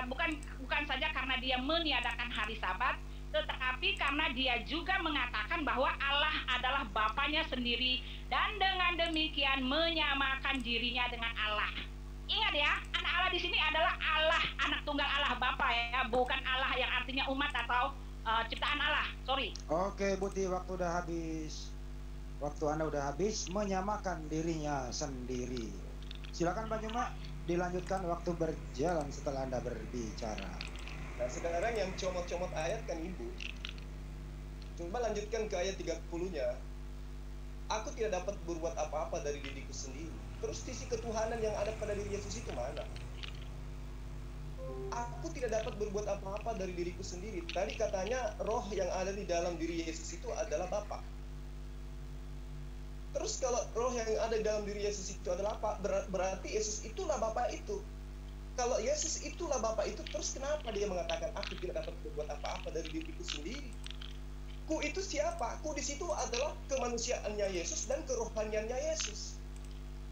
bukan saja karena dia meniadakan hari Sabat, tetapi karena dia juga mengatakan bahwa Allah adalah Bapanya sendiri dan dengan demikian menyamakan dirinya dengan Allah. Ingat ya, anak Allah di sini adalah Allah, anak tunggal Allah Bapa ya, bukan Allah yang artinya umat atau ciptaan Allah. Sorry. Oke, Buti, waktu udah habis. Waktu Anda udah habis, menyamakan dirinya sendiri. Silakan Pak Juma, dilanjutkan waktu berjalan setelah Anda berbicara. Nah, sekarang yang comot-comot ayat kan Ibu. Coba lanjutkan ke ayat 30-nya. Aku tidak dapat berbuat apa-apa dari diriku sendiri. Terus sisi ketuhanan yang ada pada diri Yesus itu mana? Aku tidak dapat berbuat apa-apa dari diriku sendiri. Tadi katanya roh yang ada di dalam diri Yesus itu adalah Bapa. Terus kalau roh yang ada di dalam diri Yesus itu adalah apa? Berarti Yesus itulah Bapa itu. Kalau Yesus itulah Bapa itu, terus kenapa dia mengatakan aku tidak dapat berbuat apa-apa dari diriku sendiri? Ku itu siapa? Ku di situ adalah kemanusiaannya Yesus dan kerohaniannya Yesus.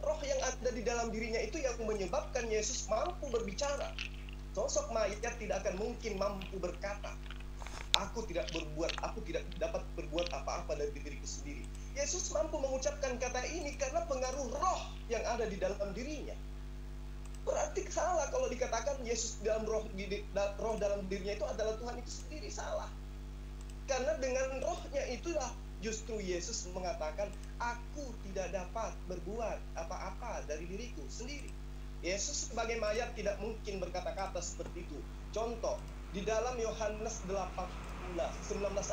Roh yang ada di dalam dirinya itu yang menyebabkan Yesus mampu berbicara. Sosok mayat tidak akan mungkin mampu berkata, aku tidak dapat berbuat apa-apa dari diriku sendiri. Yesus mampu mengucapkan kata ini karena pengaruh roh yang ada di dalam dirinya. Berarti salah kalau dikatakan Yesus dalam roh dalam dirinya itu adalah Tuhan itu sendiri, salah. Karena dengan rohnya itulah justru Yesus mengatakan, aku tidak dapat berbuat apa-apa dari diriku sendiri. Yesus sebagai mayat tidak mungkin berkata-kata seperti itu. Contoh, di dalam Yohanes 19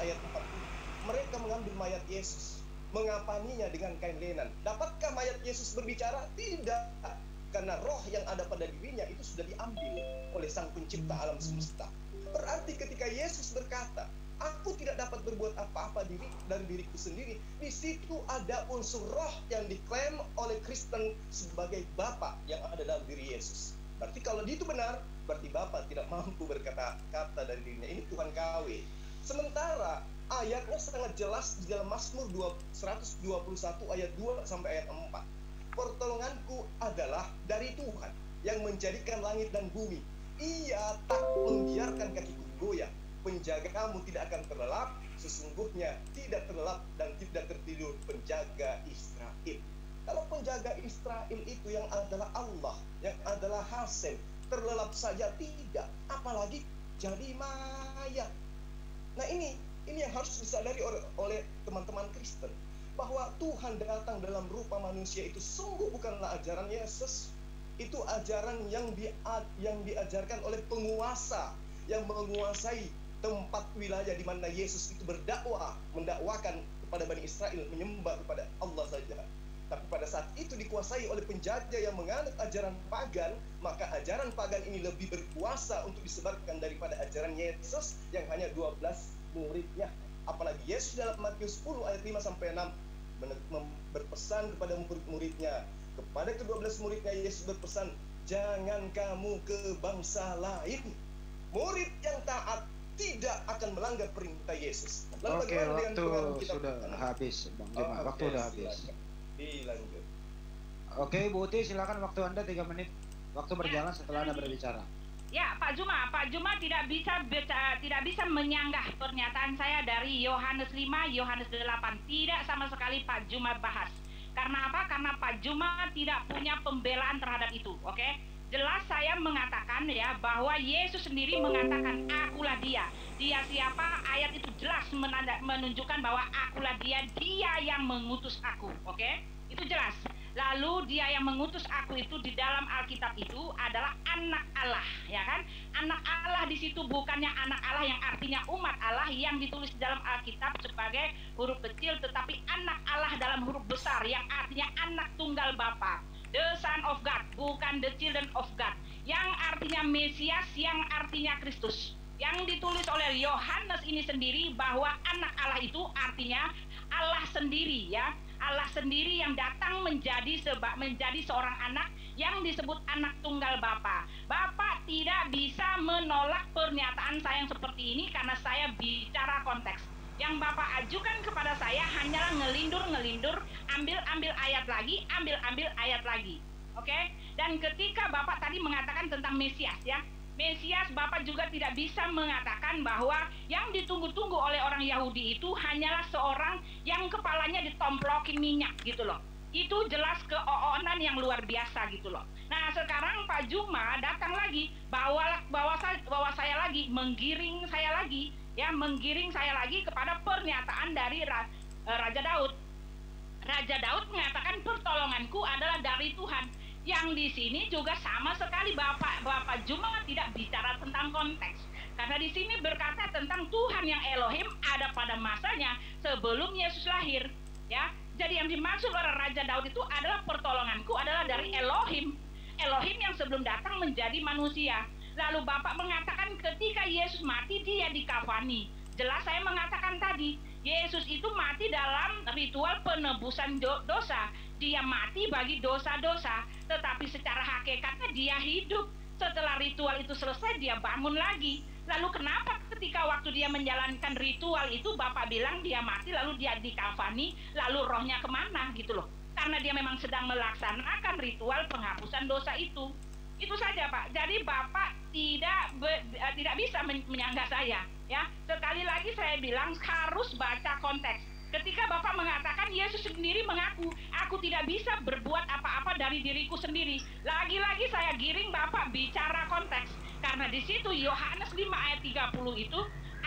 ayat 40, mereka mengambil mayat Yesus, mengapaninya dengan kain lenan. Dapatkah mayat Yesus berbicara? Tidak. Karena roh yang ada pada dirinya itu sudah diambil oleh Sang Pencipta alam semesta. Berarti ketika Yesus berkata, aku tidak dapat berbuat apa-apa dari diriku sendiri, di situ ada unsur roh yang diklaim oleh Kristen sebagai Bapa yang ada dalam diri Yesus. Berarti kalau itu benar, berarti Bapa tidak mampu berkata-kata dari dirinya. Ini Tuhan KW. Sementara ayatnya sangat jelas di dalam Mazmur 121 ayat 2 sampai ayat 4. Pertolonganku adalah dari Tuhan yang menjadikan langit dan bumi. Ia tak membiarkan kakiku goyah. Penjagamu tidak akan terlelap, sesungguhnya tidak terlelap dan tidak tertidur penjaga Israel. Kalau penjaga Israel itu yang adalah Allah, yang adalah Hasem, terlelap saja tidak, apalagi jadi mayat. Nah ini yang harus disadari oleh teman-teman Kristen, bahwa Tuhan datang dalam rupa manusia itu sungguh bukanlah ajaran Yesus. Itu ajaran yang diajarkan oleh penguasa yang menguasai tempat wilayah di mana Yesus itu mendakwakan kepada Bani Israel menyembah kepada Allah saja. Tapi pada saat itu dikuasai oleh penjajah yang menganut ajaran pagan, maka ajaran pagan ini lebih berkuasa untuk disebarkan daripada ajaran Yesus yang hanya 12 muridnya. Apalagi Yesus dalam Matius 10 ayat 5 sampai 6 berpesan kepada murid-muridnya. Kepada ke-12 muridnya Yesus berpesan, jangan kamu ke bangsa lain. Murid yang taat tidak akan melanggar perintah Yesus. Lalu oke, waktu sudah habis, Bang Juma. Waktu sudah habis. Dilanjut. Oke, Bu Uti, silakan waktu Anda 3 menit. Waktu berjalan setelah Anda berbicara. Ya, Pak Juma tidak bisa menyanggah pernyataan saya dari Yohanes 5, Yohanes 8. Tidak sama sekali Pak Juma bahas. Karena apa? Karena Pak Juma tidak punya pembelaan terhadap itu, oke? Jelas saya mengatakan ya bahwa Yesus sendiri mengatakan akulah dia. Dia siapa? Ayat itu jelas menunjukkan bahwa akulah dia yang mengutus aku, oke? Itu jelas. Lalu dia yang mengutus aku itu di dalam Alkitab itu adalah anak Allah, ya kan? Anak Allah di situ bukannya anak Allah yang artinya umat Allah yang ditulis di dalam Alkitab sebagai huruf kecil, tetapi anak Allah dalam huruf besar yang artinya anak tunggal Bapa. The Son of God, bukan the Children of God, yang artinya Mesias, yang artinya Kristus. Yang ditulis oleh Yohanes ini sendiri bahwa anak Allah itu artinya Allah sendiri, ya. Allah sendiri yang datang menjadi seorang anak yang disebut anak tunggal Bapa. Bapak tidak bisa menolak pernyataan saya yang seperti ini karena saya bicara konteks. Yang Bapak ajukan kepada saya hanyalah ngelindur, ambil ayat lagi, ambil ayat lagi. Oke? Dan ketika Bapak tadi mengatakan tentang Mesias, ya. Mesias, Bapak juga tidak bisa mengatakan bahwa yang ditunggu-tunggu oleh orang Yahudi itu hanyalah seorang yang kepalanya ditomplokin minyak gitu loh. Itu jelas keoonan yang luar biasa gitu loh. Nah sekarang Pak Juma datang lagi, bawa saya lagi, menggiring saya lagi kepada pernyataan dari Raja Daud. Raja Daud mengatakan pertolonganku adalah dari Tuhan. Yang di sini juga sama sekali Bapak Juma tidak bicara tentang konteks. Karena di sini berkata tentang Tuhan yang Elohim ada pada masanya sebelum Yesus lahir, ya. Jadi yang dimaksud oleh Raja Daud itu adalah pertolonganku adalah dari Elohim. Elohim yang sebelum datang menjadi manusia. Lalu Bapak mengatakan ketika Yesus mati dia dikafani. Jelas saya mengatakan tadi, Yesus itu mati dalam ritual penebusan dosa. Dia mati bagi dosa-dosa, tetapi secara hakikatnya dia hidup. Setelah ritual itu selesai, dia bangun lagi. Lalu kenapa ketika waktu dia menjalankan ritual itu, Bapak bilang dia mati, lalu dia dikafani, lalu rohnya kemana gitu loh. Karena dia memang sedang melaksanakan ritual penghapusan dosa itu. Itu saja Pak. Jadi Bapak tidak bisa menyanggah saya. Ya, sekali lagi saya bilang harus baca konteks. Ketika Bapak mengatakan Yesus sendiri mengaku, aku tidak bisa berbuat apa-apa dari diriku sendiri. Lagi-lagi saya giring Bapak bicara konteks. Karena di situ Yohanes 5 ayat 30 itu,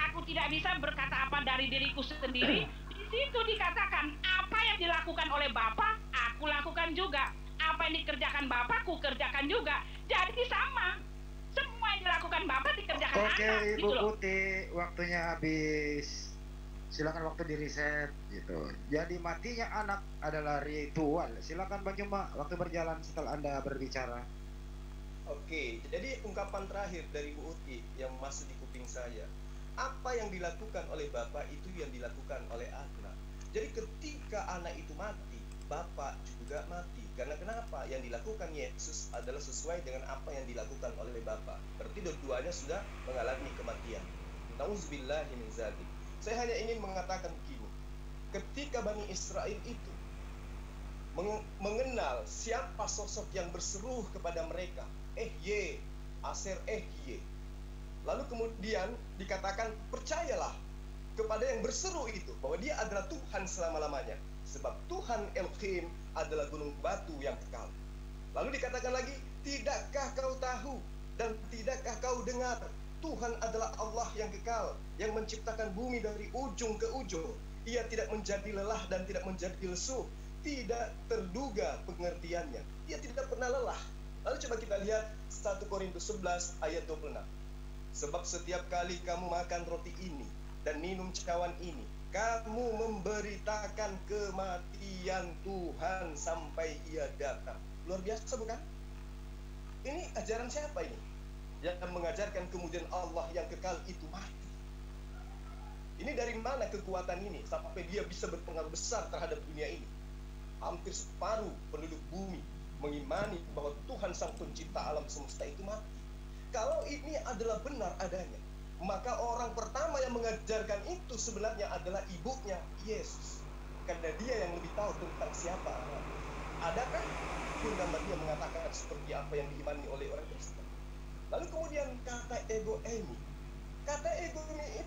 aku tidak bisa berkata apa dari diriku sendiri. Di situ dikatakan, apa yang dilakukan oleh Bapak, aku lakukan juga. Apa yang dikerjakan Bapak, ku kerjakan juga. Jadi sama. Semua yang dilakukan Bapak dikerjakan anak. Oke, Ibu gitu Putih, waktunya habis. Silakan waktu di reset gitu. Jadi matinya anak adalah ritual. Silakan Bang Juma, waktu berjalan setelah Anda berbicara. Oke, jadi ungkapan terakhir dari Bu Uti yang masuk di kuping saya. Apa yang dilakukan oleh Bapak itu yang dilakukan oleh anak. Jadi ketika anak itu mati, Bapak juga mati. Karena kenapa? Yang dilakukan Yesus adalah sesuai dengan apa yang dilakukan oleh Bapak. Berarti dua-duanya sudah mengalami kematian. Nauzubillahi min dzalik. Saya hanya ingin mengatakan begini, ketika Bani Israel itu mengenal siapa sosok yang berseru kepada mereka, Ehye, Aser Ehye, lalu kemudian dikatakan percayalah kepada yang berseru itu, bahwa dia adalah Tuhan selama-lamanya, sebab Tuhan Elohim adalah gunung batu yang kekal. Lalu dikatakan lagi, tidakkah kau tahu dan tidakkah kau dengar, Tuhan adalah Allah yang kekal, yang menciptakan bumi dari ujung ke ujung. Ia tidak menjadi lelah dan tidak menjadi lesu, tidak terduga pengertiannya. Ia tidak pernah lelah. Lalu coba kita lihat 1 Korintus 11 ayat 26. Sebab setiap kali kamu makan roti ini dan minum cawan ini, kamu memberitakan kematian Tuhan sampai ia datang. Luar biasa bukan? Ini ajaran siapa ini? Yang mengajarkan kemudian Allah yang kekal itu mati. Ini dari mana kekuatan ini sampai dia bisa berpengaruh besar terhadap dunia ini? Hampir separuh penduduk bumi mengimani bahwa Tuhan sang pencipta alam semesta itu mati. Kalau ini adalah benar adanya, maka orang pertama yang mengajarkan itu sebenarnya adalah ibunya Yesus. Karena dia yang lebih tahu tentang siapa anak. Adakah Bunda Maria mengatakan seperti apa yang diimani oleh orang Kristen? Lalu kemudian kata ego ini. Kata ego ini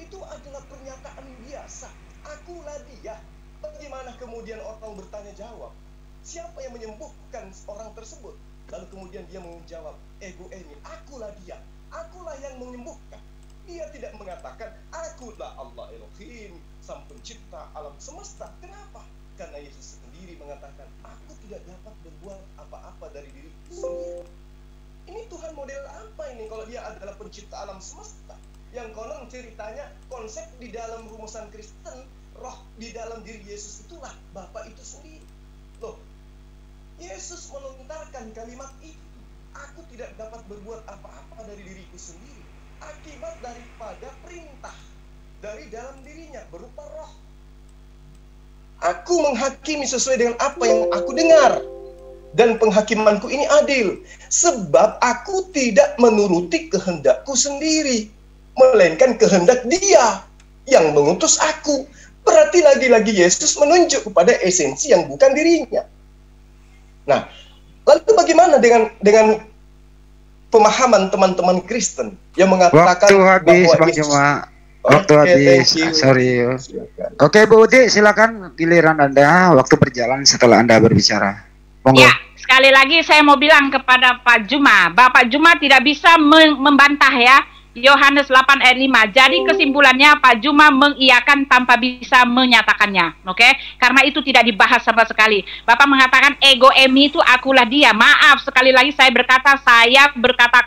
itu adalah pernyataan biasa. Akulah dia. Bagaimana kemudian orang bertanya jawab? Siapa yang menyembuhkan orang tersebut? Lalu kemudian dia menjawab, ego ini, akulah dia. Akulah yang menyembuhkan. Dia tidak mengatakan, akulah Allah Elohim, sang pencipta alam semesta. Kenapa? Karena Yesus sendiri mengatakan, aku tidak dapat berbuat apa-apa dari diriku sendiri. Ini Tuhan model apa ini kalau dia adalah pencipta alam semesta? Yang konon ceritanya konsep di dalam rumusan Kristen, roh di dalam diri Yesus itulah Bapa itu sendiri. Loh, Yesus melontarkan kalimat itu. Aku tidak dapat berbuat apa-apa dari diriku sendiri. Akibat daripada perintah dari dalam dirinya berupa roh. Aku menghakimi sesuai dengan apa yang aku dengar. Dan penghakimanku ini adil, sebab aku tidak menuruti kehendakku sendiri, melainkan kehendak Dia yang mengutus aku. Berarti lagi-lagi Yesus menunjuk kepada esensi yang bukan dirinya. Nah, lalu bagaimana dengan pemahaman teman-teman Kristen yang mengatakan waktu habis, bahwa Bang Yesus... Juma. Waktu habis. Sorry. Oke, Bu Uti, silakan giliran Anda. Waktu berjalan setelah Anda berbicara. Monggo. Ya, sekali lagi saya mau bilang kepada Pak Juma, Bapak Juma tidak bisa membantah ya Yohanes 8 ayat 5. Jadi kesimpulannya Pak Juma mengiyakan tanpa bisa menyatakannya. Oke? Karena itu tidak dibahas sama sekali. Bapak mengatakan ego emi itu akulah dia. Maaf, sekali lagi saya berkata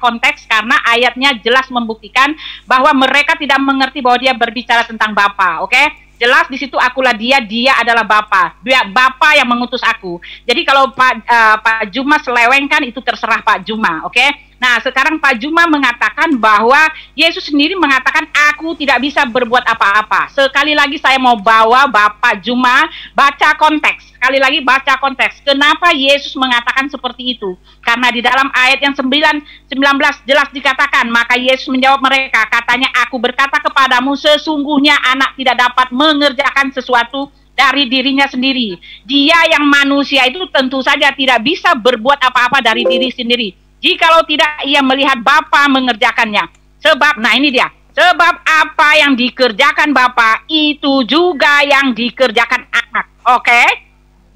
konteks karena ayatnya jelas membuktikan bahwa mereka tidak mengerti bahwa dia berbicara tentang Bapa. Oke? Jelas di situ akulah dia adalah Bapa. Bapa yang mengutus aku. Jadi kalau Pak Juma selewengkan itu terserah Pak Juma, oke? Nah, sekarang Pak Juma mengatakan bahwa Yesus sendiri mengatakan aku tidak bisa berbuat apa-apa. Sekali lagi saya mau bawa Bapak Juma baca konteks. Sekali lagi baca konteks. Kenapa Yesus mengatakan seperti itu? Karena di dalam ayat yang 19 jelas dikatakan, maka Yesus menjawab mereka, katanya aku berkata kepadamu sesungguhnya anak tidak dapat mengerjakan sesuatu dari dirinya sendiri. Dia yang manusia itu tentu saja tidak bisa berbuat apa-apa dari diri sendiri. Jikalau tidak ia melihat Bapa mengerjakannya. Sebab, nah ini dia. Sebab apa yang dikerjakan Bapa itu juga yang dikerjakan anak. Oke?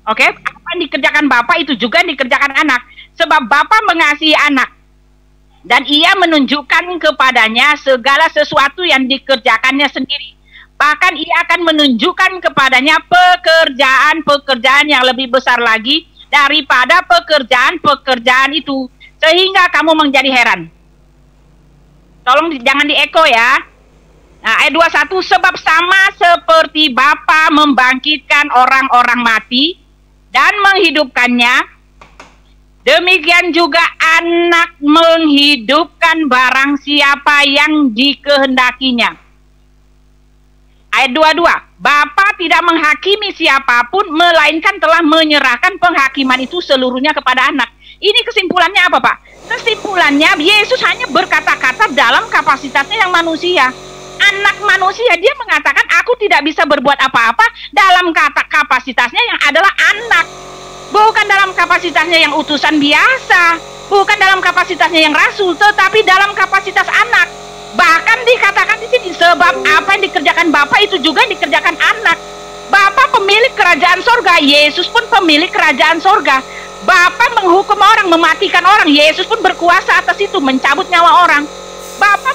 Oke? Apa yang dikerjakan Bapa itu juga yang dikerjakan anak. Sebab Bapa mengasihi anak. Dan ia menunjukkan kepadanya segala sesuatu yang dikerjakannya sendiri. Bahkan ia akan menunjukkan kepadanya pekerjaan-pekerjaan yang lebih besar lagi daripada pekerjaan-pekerjaan itu. Sehingga kamu menjadi heran. Tolong jangan dieko ya. Nah, ayat 21, sebab sama seperti Bapa membangkitkan orang-orang mati dan menghidupkannya, demikian juga anak menghidupkan barang siapa yang dikehendakinya. Ayat 22, Bapa tidak menghakimi siapapun, melainkan telah menyerahkan penghakiman itu seluruhnya kepada anak. Ini kesimpulannya apa, Pak? Kesimpulannya Yesus hanya berkata-kata dalam kapasitasnya yang manusia. Anak manusia, dia mengatakan aku tidak bisa berbuat apa-apa dalam kata kapasitasnya yang adalah anak. Bukan dalam kapasitasnya yang utusan biasa, bukan dalam kapasitasnya yang rasul, tetapi dalam kapasitas anak. Bahkan dikatakan di sini, sebab apa yang dikerjakan Bapa itu juga yang dikerjakan anak. Bapa pemilik kerajaan sorga, Yesus pun pemilik kerajaan sorga. Bapa menghukum orang, mematikan orang, Yesus pun berkuasa atas itu, mencabut nyawa orang. Bapa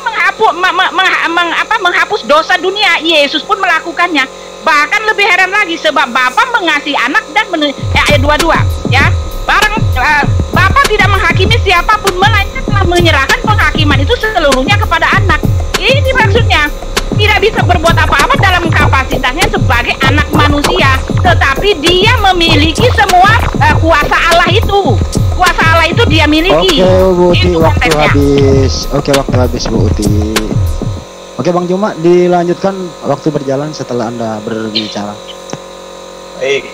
menghapus dosa dunia, Yesus pun melakukannya. Bahkan lebih heran lagi, sebab Bapa mengasihi anak dan ayat 22 ya. Bapa tidak menghakimi siapapun, melainkan telah menyerahkan penghakiman itu seluruhnya kepada anak. Ini maksudnya tidak bisa berbuat apa-apa dalam kapasitasnya sebagai anak manusia, tetapi dia memiliki semua kuasa Allah itu. Kuasa Allah itu dia miliki. Oke, Bu Uti, itu waktu konteksnya. habis. Oke, waktu habis, Bu Uti. Oke, Bang Juma, dilanjutkan waktu berjalan setelah Anda berbicara. Baik.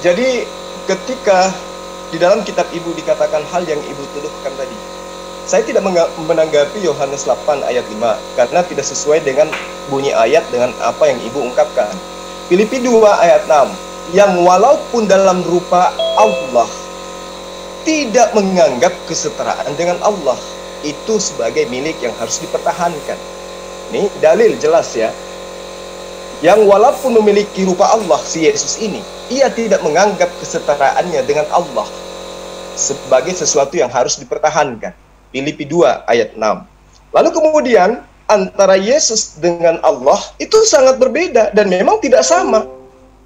Jadi ketika di dalam kitab Ibu dikatakan hal yang Ibu tuduhkan tadi, saya tidak menanggapi Yohanes 8 ayat 5 karena tidak sesuai dengan bunyi ayat dengan apa yang Ibu ungkapkan. Filipi 2 ayat 6, yang walaupun dalam rupa Allah tidak menganggap kesetaraan dengan Allah itu sebagai milik yang harus dipertahankan. Ini dalil jelas ya. Yang walaupun memiliki rupa Allah, si Yesus ini, ia tidak menganggap kesetaraannya dengan Allah sebagai sesuatu yang harus dipertahankan. Filipi 2 ayat 6. Lalu kemudian antara Yesus dengan Allah itu sangat berbeda dan memang tidak sama.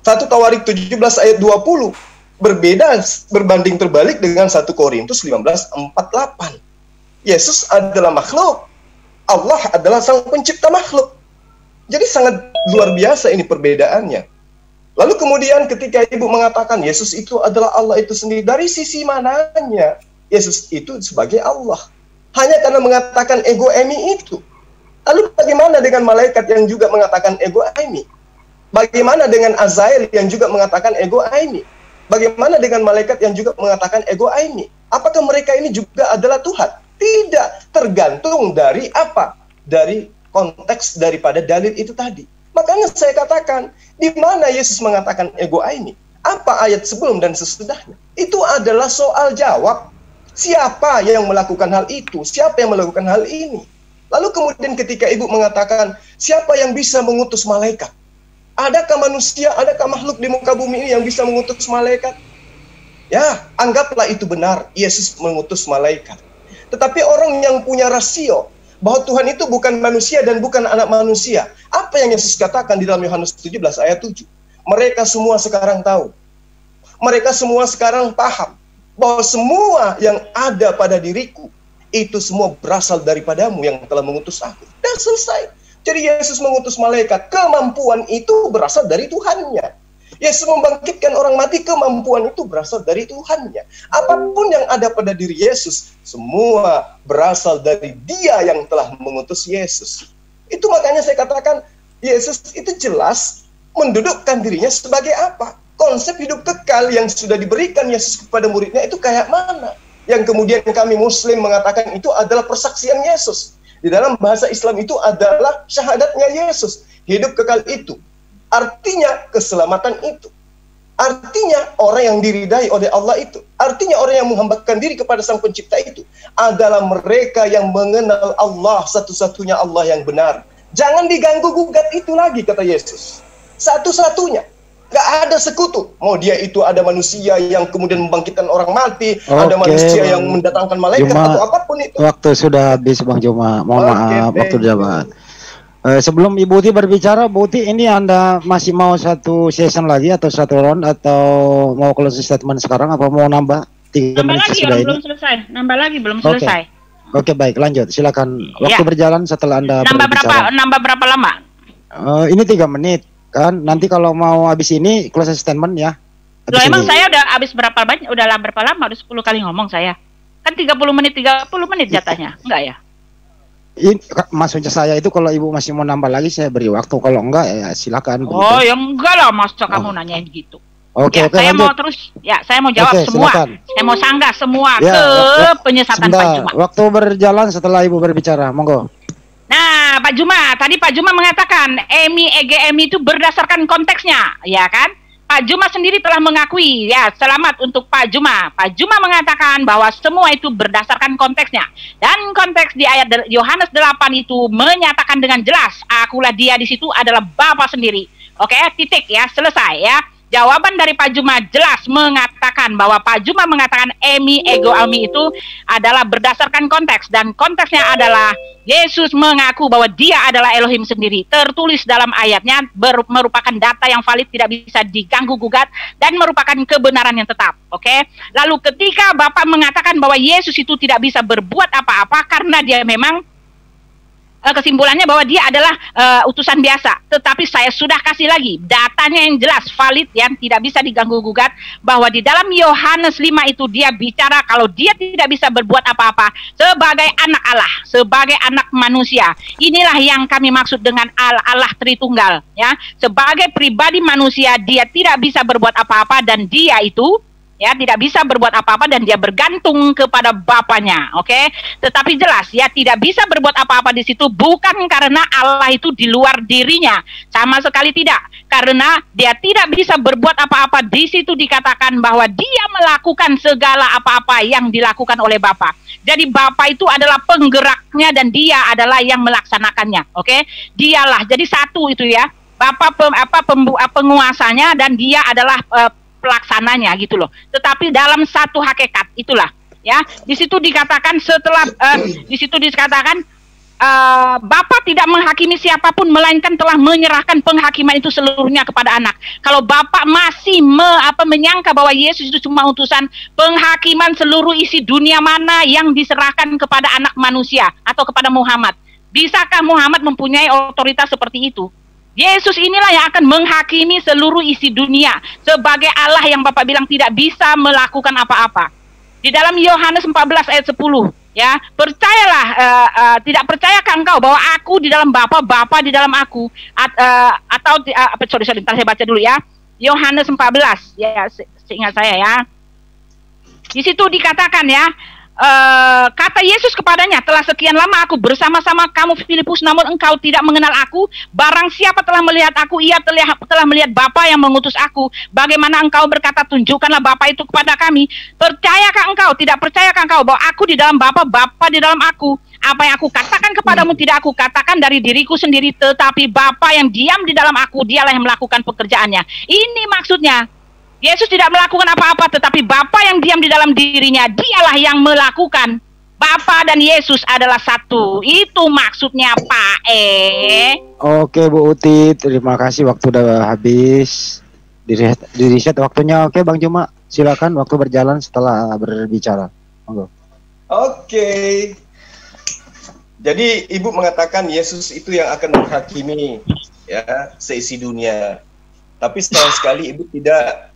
1 Tawarik 17 ayat 20 berbeda berbanding terbalik dengan 1 Korintus 15:48. Yesus adalah makhluk, Allah adalah sang pencipta makhluk. Jadi sangat luar biasa ini perbedaannya. Lalu kemudian ketika Ibu mengatakan Yesus itu adalah Allah itu sendiri, dari sisi mananya Yesus itu sebagai Allah? Hanya karena mengatakan ego eimi itu. Lalu bagaimana dengan malaikat yang juga mengatakan ego eimi? Bagaimana dengan Azael yang juga mengatakan ego eimi? Bagaimana dengan malaikat yang juga mengatakan ego eimi? Apakah mereka ini juga adalah Tuhan? Tidak, tergantung dari apa? Dari konteks daripada dalil itu tadi. Makanya saya katakan, di mana Yesus mengatakan ego eimi? Apa ayat sebelum dan sesudahnya? Itu adalah soal jawab. Siapa yang melakukan hal itu? Siapa yang melakukan hal ini? Lalu kemudian ketika ibu mengatakan, siapa yang bisa mengutus malaikat? Adakah manusia, adakah makhluk di muka bumi ini yang bisa mengutus malaikat? Ya, anggaplah itu benar, Yesus mengutus malaikat. Tetapi orang yang punya rasio bahwa Tuhan itu bukan manusia dan bukan anak manusia. Apa yang Yesus katakan di dalam Yohanes 17 ayat 7? Mereka semua sekarang tahu. Mereka semua sekarang paham bahwa semua yang ada pada diriku itu semua berasal daripadamu yang telah mengutus aku. Dan selesai. Jadi Yesus mengutus malaikat, kemampuan itu berasal dari Tuhannya. Yesus membangkitkan orang mati, kemampuan itu berasal dari Tuhannya. Apapun yang ada pada diri Yesus, semua berasal dari Dia yang telah mengutus Yesus. Itu makanya saya katakan, Yesus itu jelas mendudukkan dirinya sebagai apa? Konsep hidup kekal yang sudah diberikan Yesus kepada muridnya itu kayak mana? Yang kemudian kami Muslim mengatakan itu adalah persaksian Yesus. Di dalam bahasa Islam itu adalah syahadatnya Yesus. Hidup kekal itu. Artinya keselamatan itu. Artinya orang yang diridai oleh Allah itu. Artinya orang yang menghambakan diri kepada Sang Pencipta itu adalah mereka yang mengenal Allah, satu-satunya Allah yang benar. Jangan diganggu gugat itu lagi, kata Yesus. Satu-satunya. Gak ada sekutu. Mau dia itu ada manusia yang kemudian membangkitkan orang mati, ada manusia yang mendatangkan malaikat atau apapun itu. Waktu sudah habis Bang Juma. Mohon maaf, waktu sudah habis. Sebelum Ibu Uti berbicara, Bu Uti, ini Anda masih mau satu session lagi atau satu round atau mau closing statement sekarang apa mau nambah 3 menit sesudah ini? Belum selesai. Nambah lagi belum selesai. Oke, baik, lanjut. Silakan. Waktu berjalan setelah Anda berbicara. Nambah berapa lama? Ini 3 menit. Kan nanti kalau mau habis ini closing statement ya. Loh, emang saya udah habis berapa banyak? Udah berapa lama? Udah 10 kali ngomong saya. Kan 30 menit jatahnya. Enggak ya? Ini maksudnya saya itu kalau Ibu masih mau nambah lagi saya beri waktu. Kalau enggak ya silakan. Oh, ya enggak lah, masa kamu nanyain gitu. Oke, ya, saya lanjut. mau terus ya, saya mau jawab semua. Silakan. Saya mau sanggah semua ya, ke penyesatan sebentar. Pak Juma. Waktu berjalan setelah Ibu berbicara, monggo. Nah, Pak Juma, tadi Pak Juma mengatakan EGM itu berdasarkan konteksnya, ya kan? Pak Juma sendiri telah mengakui, ya, selamat untuk Pak Juma. Pak Juma mengatakan bahwa semua itu berdasarkan konteksnya. Dan konteks di ayat Yohanes 8 itu menyatakan dengan jelas, akulah dia di situ adalah Bapa sendiri. Oke, titik ya, selesai ya. Jawaban dari Pak Juma jelas mengatakan bahwa Pak Juma mengatakan ego almi itu adalah berdasarkan konteks. Dan konteksnya adalah Yesus mengaku bahwa dia adalah Elohim sendiri. Tertulis dalam ayatnya merupakan data yang valid, tidak bisa diganggu gugat dan merupakan kebenaran yang tetap. Oke. Lalu ketika Bapak mengatakan bahwa Yesus itu tidak bisa berbuat apa-apa karena dia memang kesimpulannya bahwa dia adalah utusan biasa. Tetapi saya sudah kasih lagi datanya yang jelas, valid, yang tidak bisa diganggu-gugat, bahwa di dalam Yohanes 5 itu dia bicara kalau dia tidak bisa berbuat apa-apa sebagai anak Allah, sebagai anak manusia. Inilah yang kami maksud dengan Allah Tritunggal, ya. Sebagai pribadi manusia dia tidak bisa berbuat apa-apa dan dia itu ya tidak bisa berbuat apa-apa dan dia bergantung kepada Bapaknya, oke? Tetapi jelas ya tidak bisa berbuat apa-apa di situ bukan karena Allah itu di luar dirinya, sama sekali tidak. Karena dia tidak bisa berbuat apa-apa di situ dikatakan bahwa dia melakukan segala apa-apa yang dilakukan oleh Bapa. Jadi Bapa itu adalah penggeraknya dan dia adalah yang melaksanakannya, oke? Dialah, jadi satu itu ya, Bapa penguasanya dan dia adalah pelaksananya gitu loh. Tetapi dalam satu hakikat itulah ya. Di situ dikatakan setelah di situ dikatakan Bapa tidak menghakimi siapapun melainkan telah menyerahkan penghakiman itu seluruhnya kepada anak. Kalau Bapa masih menyangka bahwa Yesus itu cuma utusan, penghakiman seluruh isi dunia mana yang diserahkan kepada anak manusia atau kepada Muhammad? Bisakah Muhammad mempunyai otoritas seperti itu? Yesus inilah yang akan menghakimi seluruh isi dunia sebagai Allah yang Bapak bilang tidak bisa melakukan apa-apa. Di dalam Yohanes 14 ayat 10, ya, percayalah, tidak percayakah engkau bahwa aku di dalam Bapa, Bapa di dalam aku, sorry, saya baca dulu ya. Yohanes 14, ya, seingat saya ya. Di situ dikatakan ya, kata Yesus kepadanya, telah sekian lama aku bersama-sama kamu Filipus, namun engkau tidak mengenal aku. Barang siapa telah melihat aku, ia telah melihat Bapa yang mengutus aku. Bagaimana engkau berkata, tunjukkanlah Bapa itu kepada kami? Percayakah engkau, tidak percayakah engkau bahwa aku di dalam Bapa, Bapa di dalam aku? Apa yang aku katakan kepadamu tidak aku katakan dari diriku sendiri, tetapi Bapa yang diam di dalam aku, dialah yang melakukan pekerjaannya. Ini maksudnya, Yesus tidak melakukan apa-apa, tetapi Bapa yang diam di dalam dirinya, dialah yang melakukan. Bapa dan Yesus adalah satu. Itu maksudnya, Pak Oke Bu Uti, terima kasih, waktu udah habis. Di reset waktunya. Oke Bang Juma, silakan, waktu berjalan setelah berbicara. Monggo. Oke. Jadi Ibu mengatakan Yesus itu yang akan menghakimi ya seisi dunia. Tapi sayang sekali Ibu tidak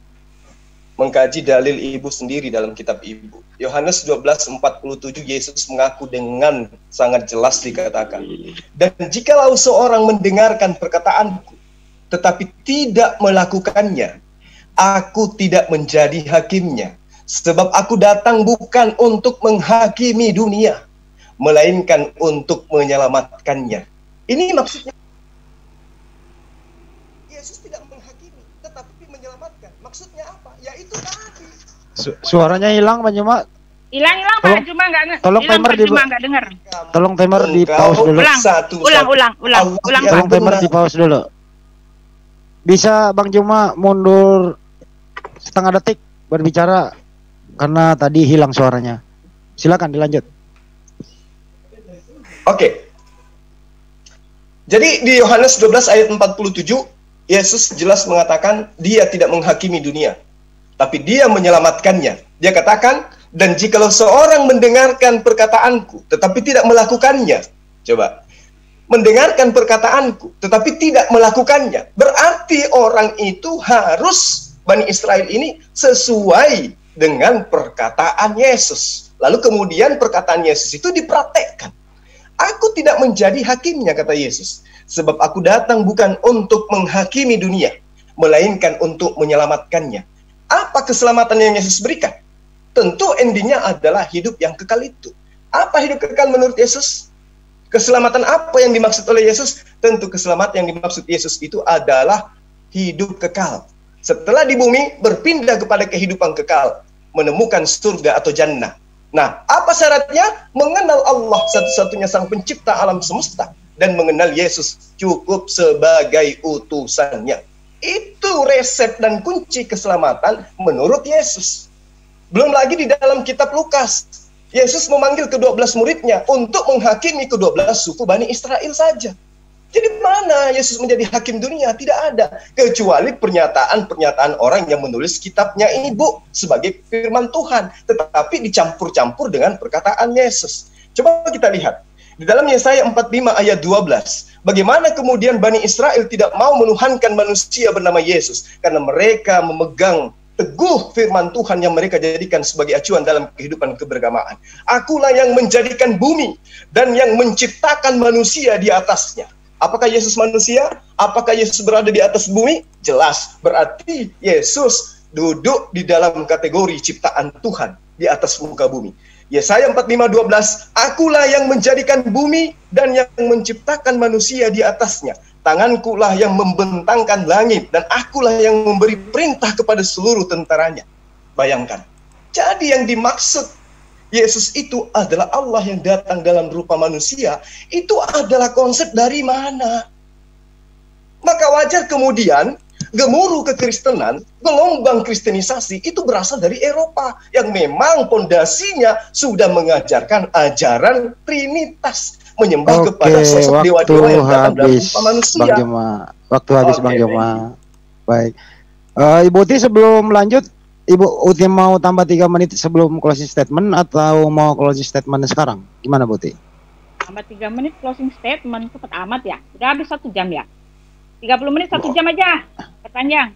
mengkaji dalil Ibu sendiri dalam kitab Ibu. Yohanes 12:47 Yesus mengaku dengan sangat jelas dikatakan, dan jikalau seorang mendengarkan perkataanku tetapi tidak melakukannya, aku tidak menjadi hakimnya, sebab aku datang bukan untuk menghakimi dunia, melainkan untuk menyelamatkannya. Ini maksudnya Yesus tidak menghakimi tetapi menyelamatkan. Maksudnya apa? Ya itu tadi. Suaranya hilang Bang Juma. Hilang Pak Juma nggak. Tolong timer di nggak dengar. Tolong timer di pause dulu. Ulang. Tolong timer di pause dulu. Bisa Bang Juma mundur setengah detik berbicara karena tadi hilang suaranya. Silakan dilanjut. Oke. Jadi di Yohanes 12 ayat 47 Yesus jelas mengatakan dia tidak menghakimi dunia, tapi dia menyelamatkannya. Dia katakan, dan jikalau seorang mendengarkan perkataanku, tetapi tidak melakukannya. Coba, mendengarkan perkataanku, tetapi tidak melakukannya. Berarti orang itu harus, Bani Israel ini, sesuai dengan perkataan Yesus. Lalu kemudian perkataan Yesus itu dipraktekkan. Aku tidak menjadi hakimnya, kata Yesus. Sebab aku datang bukan untuk menghakimi dunia, melainkan untuk menyelamatkannya. Apa keselamatan yang Yesus berikan? Tentu endingnya adalah hidup yang kekal itu. Apa hidup kekal menurut Yesus? Keselamatan apa yang dimaksud oleh Yesus? Tentu keselamatan yang dimaksud Yesus itu adalah hidup kekal. Setelah di bumi, berpindah kepada kehidupan kekal, menemukan surga atau jannah. Nah, apa syaratnya? Mengenal Allah satu-satunya sang pencipta alam semesta, dan mengenal Yesus cukup sebagai utusannya. Itu resep dan kunci keselamatan menurut Yesus. Belum lagi di dalam kitab Lukas, Yesus memanggil ke-12 muridnya untuk menghakimi ke-12 suku Bani Israel saja. Jadi mana Yesus menjadi hakim dunia? Tidak ada. Kecuali pernyataan-pernyataan orang yang menulis kitabnya ini, Bu, sebagai firman Tuhan. Tetapi dicampur-campur dengan perkataan Yesus. Coba kita lihat. Di dalam Yesaya 45 ayat 12. Bagaimana kemudian Bani Israel tidak mau menuhankan manusia bernama Yesus. Karena mereka memegang teguh firman Tuhan yang mereka jadikan sebagai acuan dalam kehidupan keberagamaan. Akulah yang menjadikan bumi dan yang menciptakan manusia di atasnya. Apakah Yesus manusia? Apakah Yesus berada di atas bumi? Jelas. Berarti Yesus duduk di dalam kategori ciptaan Tuhan di atas muka bumi. Yesaya 45:12, akulah yang menjadikan bumi dan yang menciptakan manusia di atasnya. Tangankulah yang membentangkan langit dan akulah yang memberi perintah kepada seluruh tentaranya. Bayangkan. Jadi yang dimaksud Yesus itu adalah Allah yang datang dalam rupa manusia. Itu adalah konsep dari mana? Maka wajar kemudian gemuruh kekristenan, gelombang kristenisasi itu berasal dari Eropa yang memang pondasinya sudah mengajarkan ajaran Trinitas, menyembah kepada sosok dewa-dewa yang datang dalam rupa manusia. Bang Joma. Waktu habis Bang Joma. Baik. Ibu Uti sebelum lanjut, Ibu Uti mau tambah 3 menit sebelum closing statement atau mau closing statement sekarang? Gimana Bu Uti? Tambah 3 menit closing statement, cepat amat ya. Udah habis 1 jam ya. 30 menit 1 jam aja. Perpanjang.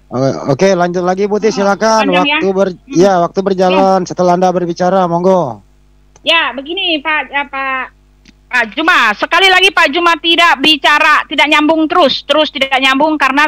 Oke, lanjut lagi Bu Uti, silakan. Waktu waktu berjalan setelah Anda berbicara, monggo. Ya, begini Pak Pak Juma, sekali lagi Pak Juma tidak bicara, tidak nyambung terus tidak nyambung karena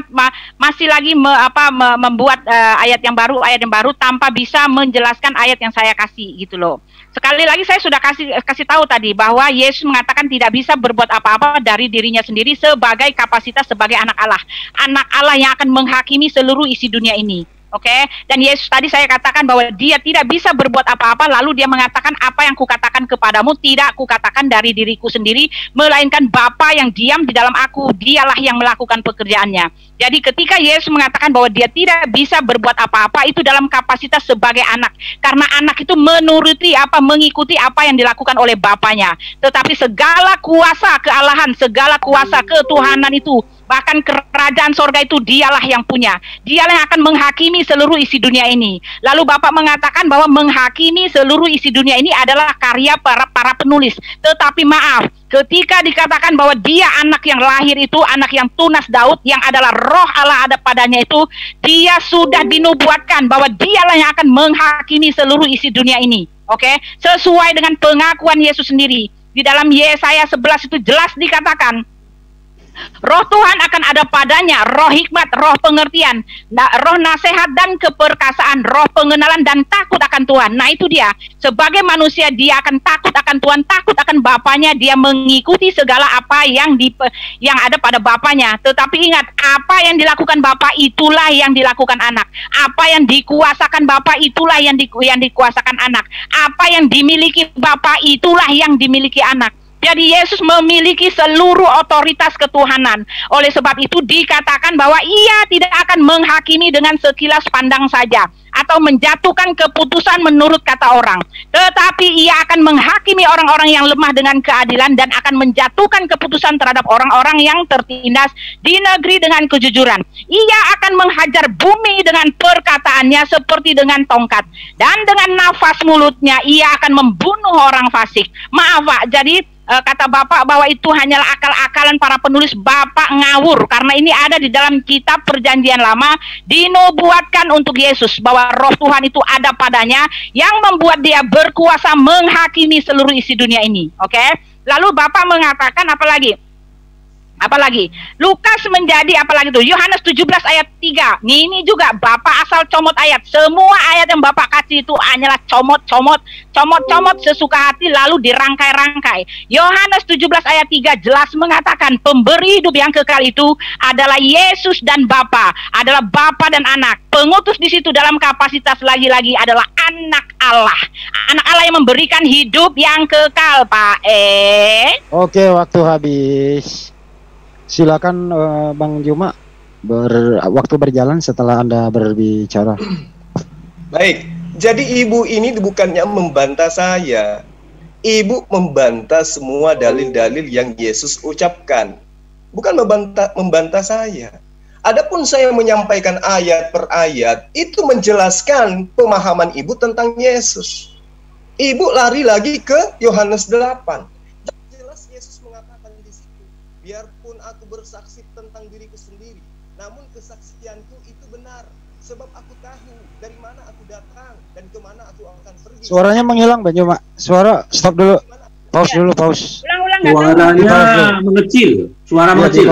masih lagi membuat ayat yang baru tanpa bisa menjelaskan ayat yang saya kasih gitu loh. Sekali lagi saya sudah kasih tahu tadi bahwa Yesus mengatakan tidak bisa berbuat apa-apa dari dirinya sendiri sebagai kapasitas sebagai anak Allah yang akan menghakimi seluruh isi dunia ini. Oke, dan Yesus tadi saya katakan bahwa dia tidak bisa berbuat apa-apa, lalu dia mengatakan apa yang kukatakan kepadamu tidak kukatakan dari diriku sendiri, melainkan Bapa yang diam di dalam aku, dialah yang melakukan pekerjaannya. Jadi ketika Yesus mengatakan bahwa dia tidak bisa berbuat apa-apa, itu dalam kapasitas sebagai anak, karena anak itu mengikuti apa yang dilakukan oleh Bapanya. Tetapi segala kuasa kealahan, segala kuasa ketuhanan itu, bahkan kerajaan sorga itu dialah yang punya. Dialah yang akan menghakimi seluruh isi dunia ini. Lalu Bapak mengatakan bahwa menghakimi seluruh isi dunia ini adalah karya para penulis. Tetapi maaf, ketika dikatakan bahwa dia anak yang lahir itu, anak yang tunas Daud, yang adalah roh Allah ada padanya itu, dia sudah dinubuatkan bahwa dialah yang akan menghakimi seluruh isi dunia ini. Oke, sesuai dengan pengakuan Yesus sendiri. Di dalam Yesaya 11 itu jelas dikatakan, roh Tuhan akan ada padanya, roh hikmat, roh pengertian, roh nasihat dan keperkasaan, roh pengenalan dan takut akan Tuhan. Nah itu dia, sebagai manusia dia akan takut akan Tuhan, takut akan Bapanya, dia mengikuti segala apa yang ada pada Bapanya. Tetapi ingat, apa yang dilakukan Bapa itulah yang dilakukan anak. Apa yang dikuasakan Bapa itulah yang dikuasakan anak. Apa yang dimiliki Bapa itulah yang dimiliki anak. Jadi Yesus memiliki seluruh otoritas ketuhanan. Oleh sebab itu dikatakan bahwa ia tidak akan menghakimi dengan sekilas pandang saja atau menjatuhkan keputusan menurut kata orang. Tetapi ia akan menghakimi orang-orang yang lemah dengan keadilan dan akan menjatuhkan keputusan terhadap orang-orang yang tertindas di negeri dengan kejujuran. Ia akan menghajar bumi dengan perkataannya seperti dengan tongkat. Dan dengan nafas mulutnya ia akan membunuh orang fasik. Maaf Pak, jadi kata Bapak bahwa itu hanyalah akal-akalan para penulis. Bapak ngawur, karena ini ada di dalam kitab Perjanjian Lama, dinubuatkan untuk Yesus bahwa roh Tuhan itu ada padanya yang membuat dia berkuasa menghakimi seluruh isi dunia ini. Oke? Lalu Bapak mengatakan apalagi Lukas menjadi apalagi tuh Yohanes 17 ayat 3. Ini juga Bapak asal comot ayat. Semua ayat yang Bapak kasih itu hanyalah comot sesuka hati lalu dirangkai-rangkai. Yohanes 17 ayat 3 jelas mengatakan pemberi hidup yang kekal itu adalah Yesus dan Bapa, adalah Bapa dan Anak. Pengutus di situ dalam kapasitas lagi-lagi adalah anak Allah. Anak Allah yang memberikan hidup yang kekal, Pak. Oke, waktu habis. Silakan Bang Juma, waktu berjalan setelah Anda berbicara. Baik, jadi ibu ini bukannya membantah saya. Ibu membantah semua dalil-dalil yang Yesus ucapkan. Bukan membantah saya. Adapun saya menyampaikan ayat per ayat, itu menjelaskan pemahaman ibu tentang Yesus. Ibu lari lagi ke Yohanes 8. Jelas Yesus mengatakan di situ, biarpun aku bersaksi tentang diriku sendiri, namun kesaksianku itu benar, sebab aku tahu dari mana aku datang dan kemana aku akan pergi. Suaranya menghilang, Bang Juma. Suara, stop dulu. Pause dulu, pause. Suaranya mengecil. Suara mengecil.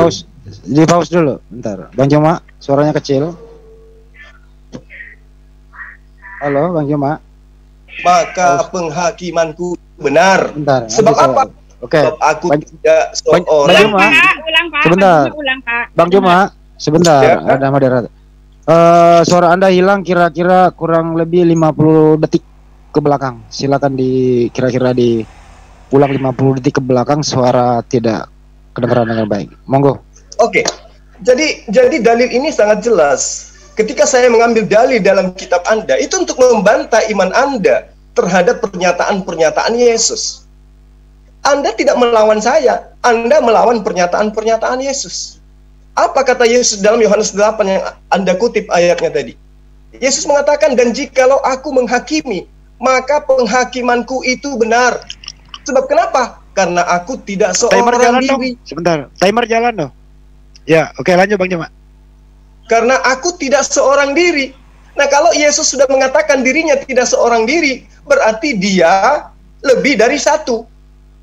Di pause dulu, bentar. Bang Juma, suaranya kecil. Halo, Bang Juma. Maka penghakimanku benar. Bentar. Sebab apa? Oke. Aku tidak seorang. Ulang, Pak. Sebentar. Ulang, Pak. Bang Juma, sebentar. Ya, ada moderator. Suara Anda hilang kira-kira kurang lebih 50 detik ke belakang. Silakan kira-kira pulang 50 detik ke belakang, suara tidak kedengaran dengan baik. Monggo. Oke. Jadi dalil ini sangat jelas. Ketika saya mengambil dalil dalam kitab Anda, itu untuk membantah iman Anda terhadap pernyataan-pernyataan Yesus. Anda tidak melawan saya, Anda melawan pernyataan-pernyataan Yesus. Apa kata Yesus dalam Yohanes 8 yang Anda kutip ayatnya tadi? Yesus mengatakan, dan jikalau aku menghakimi, maka penghakimanku itu benar. Sebab kenapa? Karena aku tidak seorang diri. Sebentar, timer jalan dong. Ya, oke, lanjut Bang Juma. Karena aku tidak seorang diri. Nah, kalau Yesus sudah mengatakan dirinya tidak seorang diri, berarti dia lebih dari satu.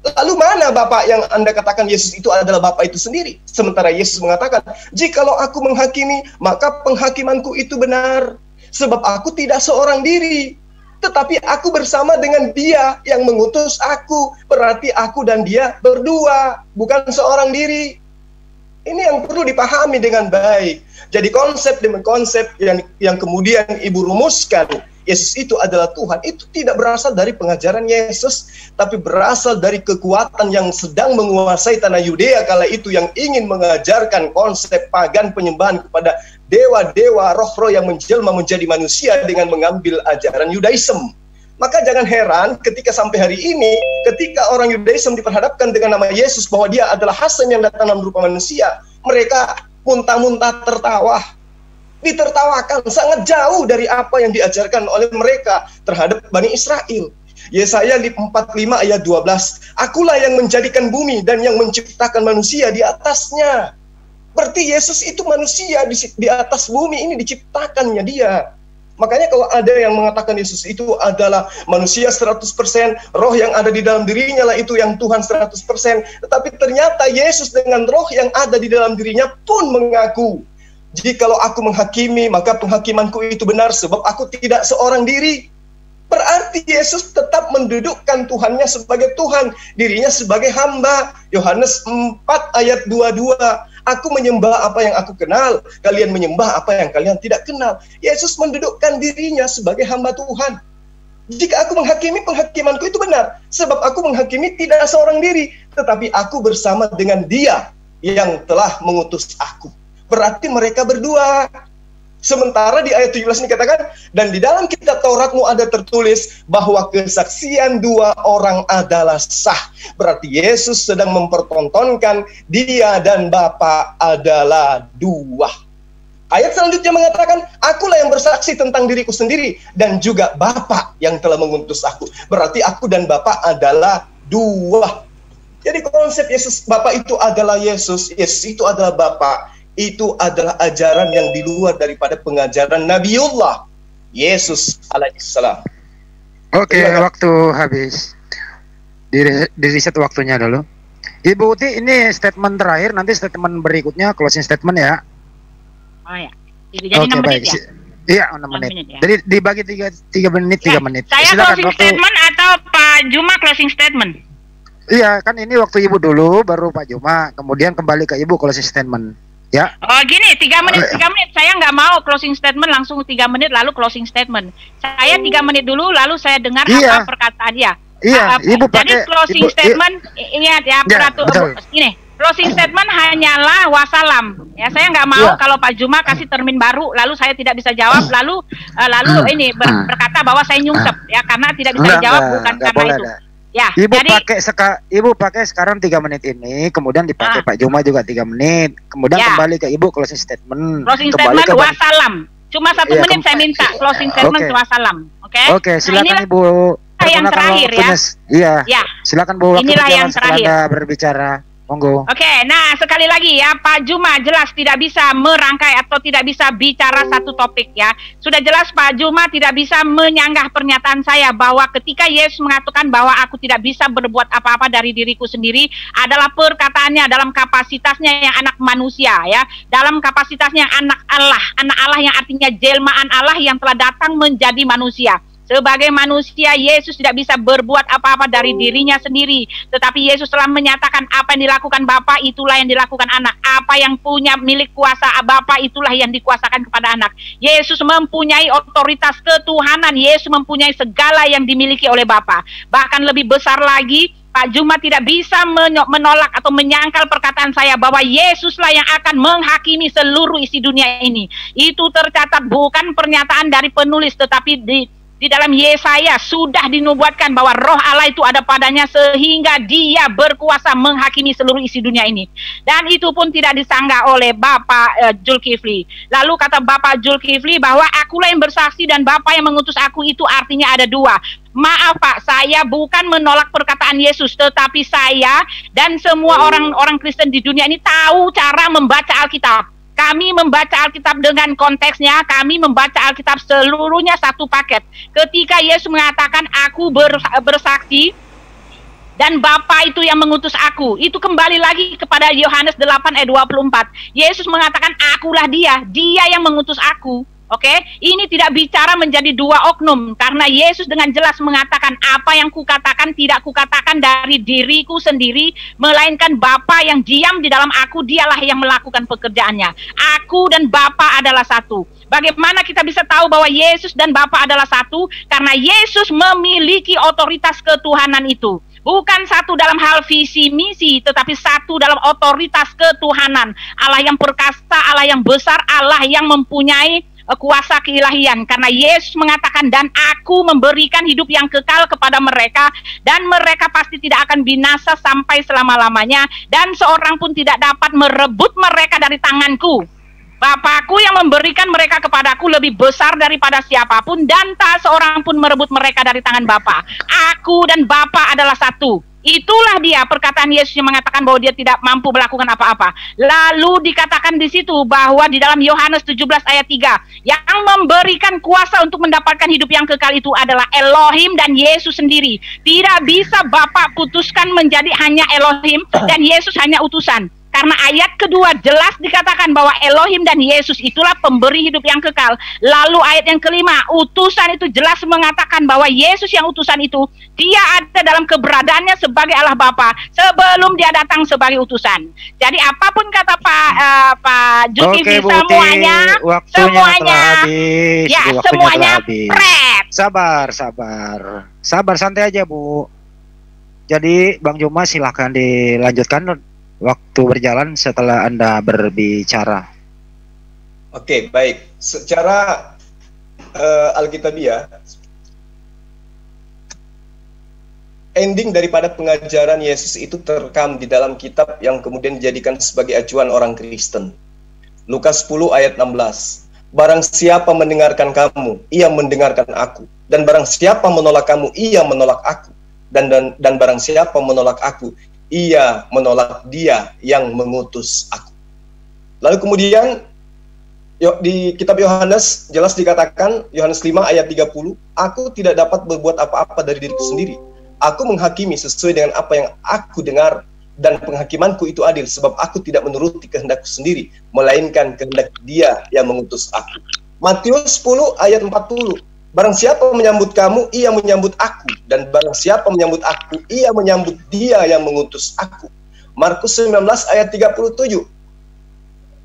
Lalu mana Bapak yang Anda katakan Yesus itu adalah Bapak itu sendiri? Sementara Yesus mengatakan, jikalau aku menghakimi, maka penghakimanku itu benar. Sebab aku tidak seorang diri, tetapi aku bersama dengan Dia yang mengutus aku. Berarti aku dan Dia berdua, bukan seorang diri. Ini yang perlu dipahami dengan baik. Jadi konsep demi konsep yang kemudian Ibu rumuskan, Yesus itu adalah Tuhan, itu tidak berasal dari pengajaran Yesus, tapi berasal dari kekuatan yang sedang menguasai tanah Yudea kala itu, yang ingin mengajarkan konsep pagan penyembahan kepada dewa-dewa, roh-roh yang menjelma menjadi manusia dengan mengambil ajaran Yudaism. Maka jangan heran ketika sampai hari ini, ketika orang Yudaism diperhadapkan dengan nama Yesus bahwa dia adalah Hasan yang datang dalam rupa manusia, mereka muntah-muntah tertawa. Ditertawakan, sangat jauh dari apa yang diajarkan oleh mereka terhadap Bani Israel. Yesaya 45 ayat 12, akulah yang menjadikan bumi dan yang menciptakan manusia di atasnya. Berarti Yesus itu manusia di atas bumi ini diciptakannya Dia. Makanya kalau ada yang mengatakan Yesus itu adalah manusia 100%, roh yang ada di dalam dirinya lah itu yang Tuhan 100%. Tetapi ternyata Yesus dengan roh yang ada di dalam dirinya pun mengaku, jikalau aku menghakimi, maka penghakimanku itu benar, sebab aku tidak seorang diri. Berarti Yesus tetap mendudukkan Tuhannya sebagai Tuhan, dirinya sebagai hamba. Yohanes 4 ayat 22, aku menyembah apa yang aku kenal, kalian menyembah apa yang kalian tidak kenal. Yesus mendudukkan dirinya sebagai hamba Tuhan. Jika aku menghakimi, penghakimanku itu benar, sebab aku menghakimi tidak seorang diri, tetapi aku bersama dengan Dia yang telah mengutus aku. Berarti mereka berdua. Sementara di ayat 17 ini katakan, dan di dalam kitab Tauratmu ada tertulis bahwa kesaksian dua orang adalah sah. Berarti Yesus sedang mempertontonkan Dia dan Bapa adalah dua. Ayat selanjutnya mengatakan, akulah yang bersaksi tentang diriku sendiri dan juga Bapa yang telah mengutus aku. Berarti aku dan Bapa adalah dua. Jadi konsep Yesus Bapa itu adalah Yesus, Yesus itu adalah Bapa. Itu adalah ajaran yang di luar daripada pengajaran Nabiullah Yesus alaihissalam. Oke, waktu habis. Di reset waktunya dulu. Ibu Uti, ini statement terakhir, nanti statement berikutnya closing statement ya. Oh ya. Jadi 6 menit ya? Iya, 6 menit. Ya? Jadi dibagi 3 menit, 3 menit. Saya silakan, closing statement atau Pak Juma closing statement? Iya, kan ini waktu Ibu dulu, baru Pak Juma, kemudian kembali ke Ibu closing statement. Ya. Oh gini, 3 menit. Saya nggak mau closing statement langsung 3 menit lalu closing statement. Saya 3 menit dulu lalu saya dengar apa perkataan dia. Iya, Ibu jadi pakai closing statement ingat ya, peraturan ini. Closing statement hanyalah wassalam. Ya, saya nggak mau kalau Pak Juma kasih termin baru lalu saya tidak bisa jawab lalu ini berkata bahwa saya nyungsep ya, karena tidak bisa dijawab bukan karena itu. Ya, Ibu pakai sekarang 3 menit ini, kemudian dipakai Pak Juma juga 3 menit, kemudian kembali ke Ibu closing statement. Closing statement wassalam. Cuma 1 menit saya minta closing statement wassalam. Oke, silakan Ibu. Yang terakhir ya. Iya. Silakan Bu. Inilah yang terakhir. Anda berbicara. Monggo. Oke, nah sekali lagi ya, Pak Juma jelas tidak bisa merangkai atau tidak bisa bicara satu topik ya. Sudah jelas Pak Juma tidak bisa menyanggah pernyataan saya bahwa ketika Yesus mengatakan bahwa aku tidak bisa berbuat apa-apa dari diriku sendiri adalah perkataannya dalam kapasitasnya yang anak manusia ya. Dalam kapasitasnya anak Allah yang artinya jelmaan Allah yang telah datang menjadi manusia. Sebagai manusia, Yesus tidak bisa berbuat apa-apa dari dirinya sendiri. Tetapi Yesus telah menyatakan apa yang dilakukan Bapa, itulah yang dilakukan anak. Apa yang punya milik kuasa Bapa, itulah yang dikuasakan kepada anak. Yesus mempunyai otoritas ketuhanan. Yesus mempunyai segala yang dimiliki oleh Bapa. Bahkan lebih besar lagi, Pak Juma tidak bisa menolak atau menyangkal perkataan saya bahwa Yesuslah yang akan menghakimi seluruh isi dunia ini. Itu tercatat bukan pernyataan dari penulis, tetapi di dalam Yesaya sudah dinubuatkan bahwa roh Allah itu ada padanya sehingga Dia berkuasa menghakimi seluruh isi dunia ini. Dan itu pun tidak disanggah oleh Bapak Zulkifli. Lalu kata Bapak Zulkifli bahwa akulah yang bersaksi dan Bapak yang mengutus aku, itu artinya ada dua. Maaf Pak, saya bukan menolak perkataan Yesus, tetapi saya dan semua orang-orang Kristen di dunia ini tahu cara membaca Alkitab. Kami membaca Alkitab dengan konteksnya, kami membaca Alkitab seluruhnya satu paket. Ketika Yesus mengatakan aku bersaksi, dan Bapa itu yang mengutus aku. Itu kembali lagi kepada Yohanes 8 ayat 24. Yesus mengatakan, akulah dia yang mengutus aku. Oke, ini tidak bicara menjadi dua oknum, karena Yesus dengan jelas mengatakan, apa yang kukatakan tidak kukatakan dari diriku sendiri, melainkan Bapa yang diam di dalam aku, dialah yang melakukan pekerjaannya. Aku dan Bapa adalah satu. Bagaimana kita bisa tahu bahwa Yesus dan Bapa adalah satu? Karena Yesus memiliki otoritas ketuhanan itu. Bukan satu dalam hal visi misi, tetapi satu dalam otoritas ketuhanan. Allah yang perkasa, Allah yang besar, Allah yang mempunyai kuasa keilahian. Karena Yesus mengatakan, dan aku memberikan hidup yang kekal kepada mereka, dan mereka pasti tidak akan binasa sampai selama-lamanya, dan seorang pun tidak dapat merebut mereka dari tanganku. Bapakku yang memberikan mereka kepadaku lebih besar daripada siapapun, dan tak seorang pun merebut mereka dari tangan Bapa. Aku dan Bapa adalah satu. Itulah dia perkataan Yesus yang mengatakan bahwa dia tidak mampu melakukan apa-apa. Lalu dikatakan di situ bahwa di dalam Yohanes 17 ayat 3, yang memberikan kuasa untuk mendapatkan hidup yang kekal itu adalah Elohim dan Yesus sendiri. Tidak bisa Bapa putuskan menjadi hanya Elohim dan Yesus hanya utusan. Karena ayat kedua jelas dikatakan bahwa Elohim dan Yesus itulah pemberi hidup yang kekal. Lalu ayat yang kelima, utusan itu jelas mengatakan bahwa Yesus yang utusan itu, dia ada dalam keberadaannya sebagai Allah Bapa sebelum dia datang sebagai utusan. Jadi apapun kata Pak Zulkifli, semuanya habis. Ya, semuanya pret. Sabar, santai aja Bu. Jadi Bang Juma silahkan dilanjutkan waktu berjalan setelah Anda berbicara. Oke, baik. Secara Alkitabiah, ending daripada pengajaran Yesus itu terekam di dalam kitab yang kemudian dijadikan sebagai acuan orang Kristen. Lukas 10 ayat 16. Barang siapa mendengarkan kamu, ia mendengarkan aku. Dan barang siapa menolak kamu, ia menolak aku. Dan barang siapa menolak aku, ia menolak dia yang mengutus aku. Lalu kemudian di kitab Yohanes jelas dikatakan, Yohanes 5 ayat 30, aku tidak dapat berbuat apa-apa dari diriku sendiri. Aku menghakimi sesuai dengan apa yang aku dengar, dan penghakimanku itu adil, sebab aku tidak menuruti kehendakku sendiri, melainkan kehendak dia yang mengutus aku. Matius 10 ayat 40, barang siapa menyambut kamu, ia menyambut aku. Dan barang siapa menyambut aku, ia menyambut dia yang mengutus aku. Markus 19 ayat 37.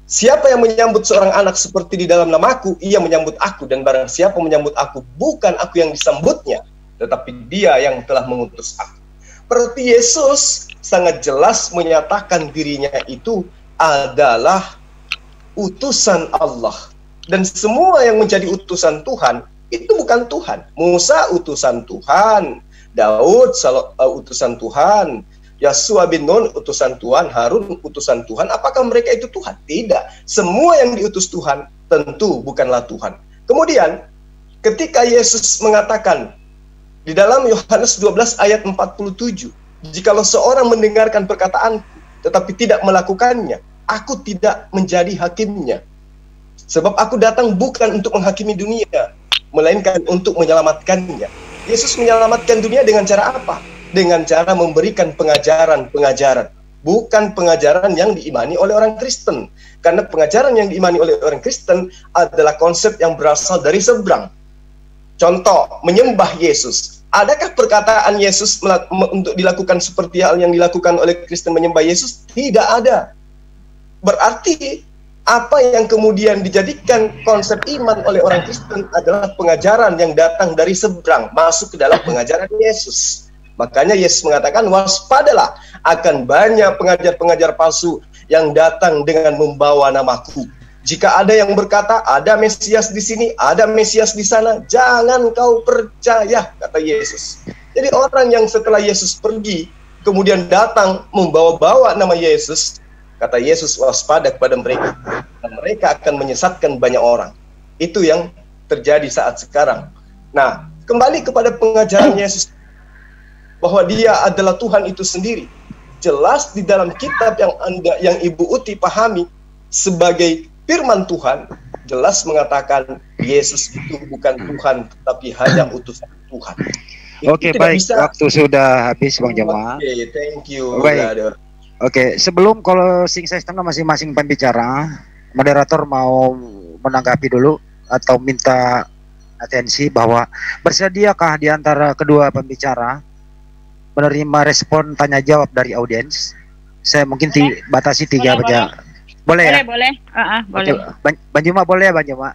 Siapa yang menyambut seorang anak seperti di dalam namaku, ia menyambut aku. Dan barang siapa menyambut aku, bukan aku yang disambutnya, tetapi dia yang telah mengutus aku. Berarti Yesus sangat jelas menyatakan dirinya itu adalah utusan Allah. Dan semua yang menjadi utusan Tuhan itu bukan Tuhan. Musa utusan Tuhan, Daud utusan Tuhan, Yosua bin Nun utusan Tuhan, Harun utusan Tuhan. Apakah mereka itu Tuhan? Tidak. Semua yang diutus Tuhan tentu bukanlah Tuhan. Kemudian ketika Yesus mengatakan di dalam Yohanes 12 ayat 47, jikalau seorang mendengarkan perkataanku tetapi tidak melakukannya, aku tidak menjadi hakimnya. Sebab aku datang bukan untuk menghakimi dunia, melainkan untuk menyelamatkannya. Yesus menyelamatkan dunia dengan cara apa? Dengan cara memberikan pengajaran-pengajaran. Bukan pengajaran yang diimani oleh orang Kristen. Karena pengajaran yang diimani oleh orang Kristen adalah konsep yang berasal dari seberang. Contoh, menyembah Yesus. Adakah perkataan Yesus untuk dilakukan seperti hal yang dilakukan oleh Kristen menyembah Yesus? Tidak ada. Berarti apa yang kemudian dijadikan konsep iman oleh orang Kristen adalah pengajaran yang datang dari seberang, masuk ke dalam pengajaran Yesus. Makanya Yesus mengatakan, waspadalah, akan banyak pengajar-pengajar palsu yang datang dengan membawa namaku. Jika ada yang berkata, ada Mesias di sini, ada Mesias di sana, jangan kau percaya, kata Yesus. Jadi orang yang setelah Yesus pergi, kemudian datang membawa-bawa nama Yesus, kata Yesus, waspada kepada mereka. Dan mereka akan menyesatkan banyak orang. Itu yang terjadi saat sekarang. Nah, kembali kepada pengajaran Yesus, bahwa dia adalah Tuhan itu sendiri. Jelas di dalam kitab yang Ibu Uti pahami sebagai firman Tuhan, jelas mengatakan Yesus itu bukan Tuhan, tetapi hanya utusan Tuhan. Oke, baik. Waktu sudah habis, Bang Joma. Oke, thank you. Baik. Oke, sebelum closing statement masing-masing pembicara, moderator mau menanggapi dulu atau minta atensi bahwa bersediakah di antara kedua pembicara menerima respon tanya jawab dari audiens? Saya mungkin batasi 3 aja. Boleh ya? Boleh. Boleh. Bang Juma boleh ya, Bang Juma?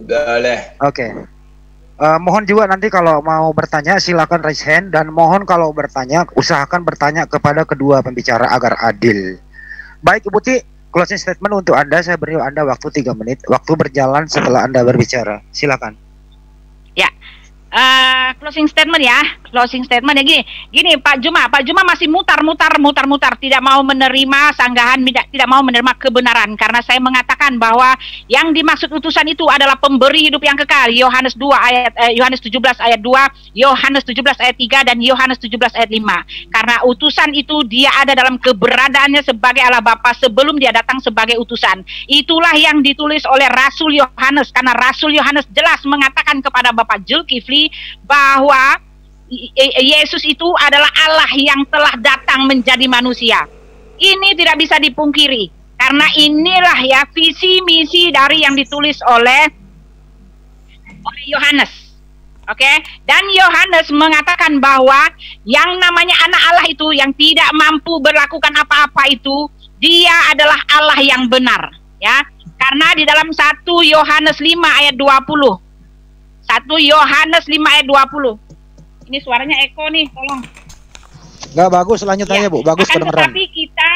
Boleh. Oke. Mohon juga nanti kalau mau bertanya silakan raise hand, dan mohon kalau bertanya usahakan bertanya kepada kedua pembicara agar adil. Baik Ibu Ti, closing statement untuk Anda, saya beri Anda waktu 3 menit. Waktu berjalan setelah Anda berbicara. Silakan. Ya. Closing statement ya. Closing statement ya gini Pak Juma masih mutar, tidak mau menerima sanggahan, tidak mau menerima kebenaran, karena saya mengatakan bahwa yang dimaksud utusan itu adalah pemberi hidup yang kekal. Yohanes 17 ayat 2, Yohanes 17 ayat 3 dan Yohanes 17 ayat 5. Karena utusan itu dia ada dalam keberadaannya sebagai Allah Bapa sebelum dia datang sebagai utusan. Itulah yang ditulis oleh Rasul Yohanes, karena Rasul Yohanes jelas mengatakan kepada Bapak Zulkifli bahwa Yesus itu adalah Allah yang telah datang menjadi manusia. Ini tidak bisa dipungkiri, karena inilah ya visi misi dari yang ditulis oleh Yohanes. Oke, dan Yohanes mengatakan bahwa yang namanya anak Allah itu yang tidak mampu berlakukan apa-apa itu, dia adalah Allah yang benar, ya. Karena di dalam 1 Yohanes 5 ayat 20. 1 Yohanes 5 ayat 20. Ini suaranya eko nih, tolong. Nggak bagus, lanjut aja Bu, bagus kedengeran. Tetapi kita,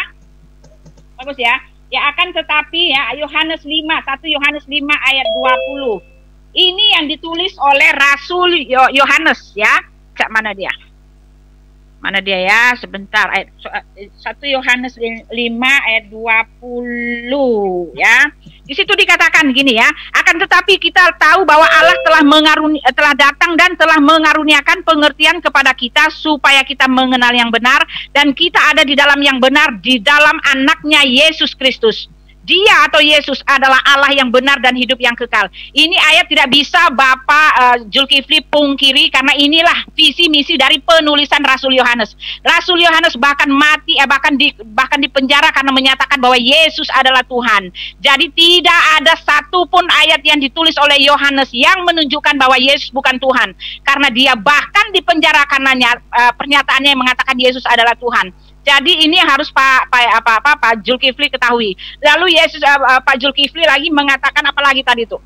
bagus ya. Ya akan tetapi ya, Yohanes 5, 1 Yohanes 5 ayat 20. Ini yang ditulis oleh Rasul Yohanes ya. Cak mana dia? Mana dia ya? Sebentar. Ayat 1 Yohanes 5 ayat 20 ya. Di situ dikatakan gini ya, akan tetapi kita tahu bahwa Allah telah datang dan telah mengaruniakan pengertian kepada kita supaya kita mengenal yang benar, dan kita ada di dalam yang benar di dalam anaknya Yesus Kristus. Dia atau Yesus adalah Allah yang benar dan hidup yang kekal. Ini ayat tidak bisa Bapak Zulkifli pungkiri, karena inilah visi misi dari penulisan Rasul Yohanes. Rasul Yohanes bahkan mati, bahkan dipenjara karena menyatakan bahwa Yesus adalah Tuhan. Jadi tidak ada satupun ayat yang ditulis oleh Yohanes yang menunjukkan bahwa Yesus bukan Tuhan, karena dia bahkan dipenjara karena pernyataannya yang mengatakan Yesus adalah Tuhan. Jadi ini harus Pak Zulkifli ketahui. Lalu Pak Zulkifli lagi mengatakan apa lagi tadi tuh?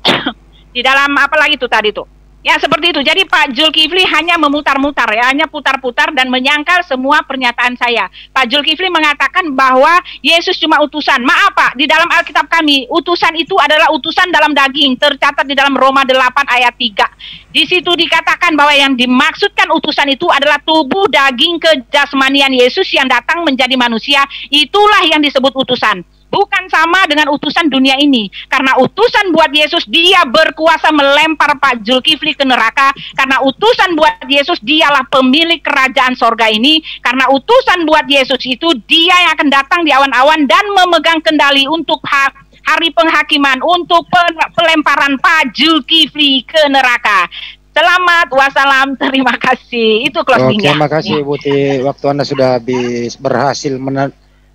Di dalam apa lagi tuh tadi tuh? Ya seperti itu. Jadi Pak Zulkifli hanya memutar-mutar ya, hanya putar-putar dan menyangkal semua pernyataan saya. Pak Zulkifli mengatakan bahwa Yesus cuma utusan. Maaf Pak, di dalam Alkitab kami, utusan itu adalah utusan dalam daging, tercatat di dalam Roma 8 ayat 3. Di situ dikatakan bahwa yang dimaksudkan utusan itu adalah tubuh daging kejasmanian Yesus yang datang menjadi manusia. Itulah yang disebut utusan. Bukan sama dengan utusan dunia ini. Karena utusan buat Yesus, dia berkuasa melempar Pak Zulkifli ke neraka. Karena utusan buat Yesus, dialah pemilik kerajaan sorga ini. Karena utusan buat Yesus itu, dia yang akan datang di awan-awan dan memegang kendali untuk hari penghakiman, untuk pelemparan Pak Zulkifli ke neraka. Selamat, wassalam, terima kasih. Itu closingnya. Terima kasih Bu Ti, waktu Anda sudah habis, berhasil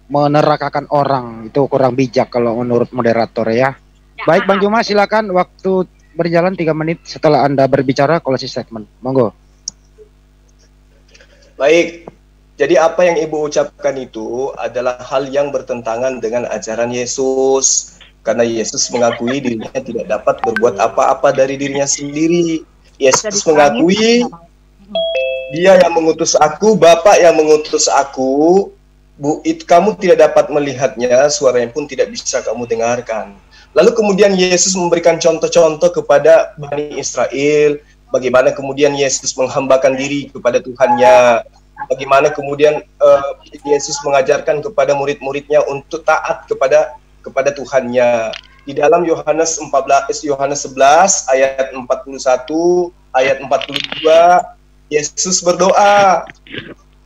menerakakan orang. Itu kurang bijak kalau menurut moderator ya. Baik Bang Juma, silakan, waktu berjalan 3 menit setelah Anda berbicara, closing statement. Monggo. Baik, jadi apa yang Ibu ucapkan itu adalah hal yang bertentangan dengan ajaran Yesus. Karena Yesus mengakui dirinya tidak dapat berbuat apa-apa dari dirinya sendiri. Yesus mengakui, dia yang mengutus aku, Bapa yang mengutus aku. Kamu tidak dapat melihatnya, suaranya pun tidak bisa kamu dengarkan. Lalu kemudian Yesus memberikan contoh-contoh kepada Bani Israel, bagaimana kemudian Yesus menghambakan diri kepada Tuhannya, bagaimana kemudian Yesus mengajarkan kepada murid-muridnya untuk taat kepada Tuhannya. Di dalam Yohanes 11 ayat 41, ayat 42, Yesus berdoa.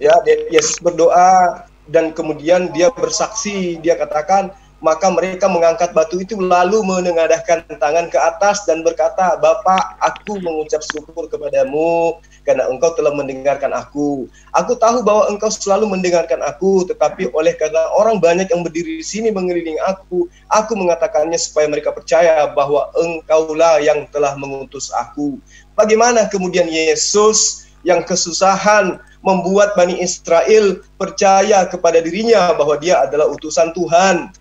Ya, Yesus berdoa. Dan kemudian dia bersaksi, dia katakan, Maka mereka mengangkat batu itu lalu menengadahkan tangan ke atas dan berkata, Bapa, aku mengucap syukur kepadamu karena engkau telah mendengarkan aku. Aku tahu bahwa engkau selalu mendengarkan aku, tetapi oleh karena orang banyak yang berdiri di sini mengelilingi aku mengatakannya supaya mereka percaya bahwa engkaulah yang telah mengutus aku. Bagaimana kemudian Yesus yang kesusahan membuat Bani Israel percaya kepada dirinya bahwa dia adalah utusan Tuhan?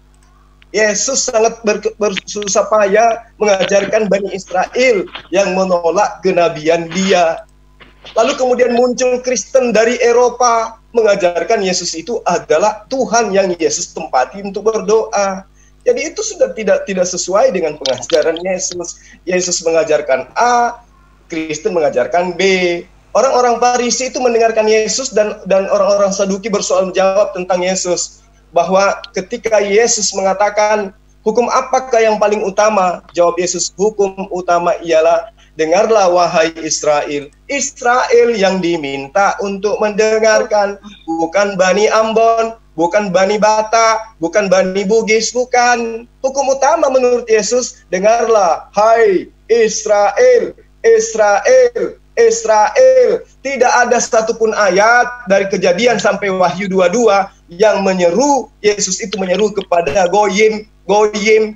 Yesus sangat bersusah payah mengajarkan Bani Israel yang menolak kenabian dia. Lalu kemudian muncul Kristen dari Eropa mengajarkan Yesus itu adalah Tuhan yang Yesus tempati untuk berdoa. Jadi itu sudah tidak sesuai dengan pengajaran Yesus. Yesus mengajarkan A, Kristen mengajarkan B. Orang-orang Farisi itu mendengarkan Yesus dan orang-orang Saduki bersoal menjawab tentang Yesus. Bahwa ketika Yesus mengatakan, hukum apakah yang paling utama? Jawab Yesus, hukum utama ialah, dengarlah wahai Israel. Israel yang diminta untuk mendengarkan, bukan Bani Ambon, bukan Bani Bata, bukan Bani Bugis, bukan. Hukum utama menurut Yesus, dengarlah, hai Israel, Israel, Israel. Tidak ada satupun ayat dari Kejadian sampai Wahyu 22 yang menyeru, Yesus itu menyeru kepada goyim,